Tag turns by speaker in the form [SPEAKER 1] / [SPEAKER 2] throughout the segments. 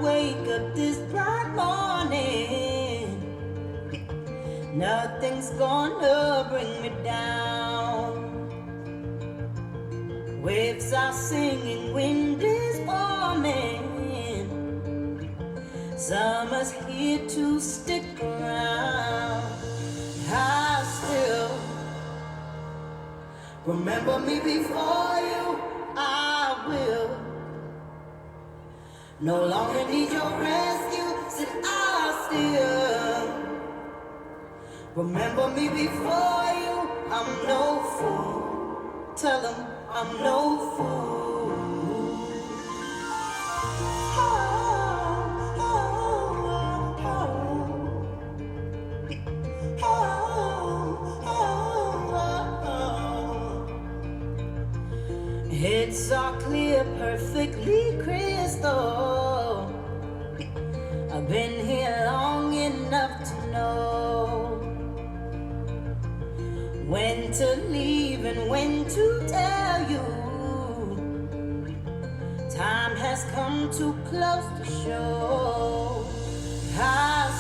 [SPEAKER 1] wake up this bright morning, nothing's gonna bring me down. Waves are singing, wind is forming, summer's here to stick around. I still remember me before you, I will no longer need your rescue, said I still remember me before you. I'm no fool, tell them I'm no fool. It's all clear, perfectly crystal. I've been here long enough to know when to leave and when to tell you. Time has come too close to show. I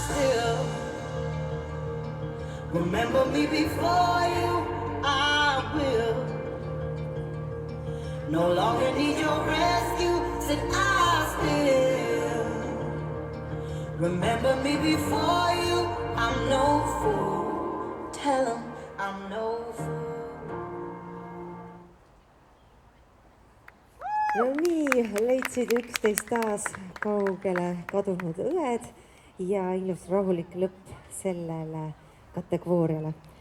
[SPEAKER 1] still remember me before you, I will no longer need your rescue, said I still remember me before you. I'm no fool, tell them I'm no fool.
[SPEAKER 2] No nii, leidsid üksteist taas kaugele kadunud õed ja ilus rahulik lõpp sellele kategooriale.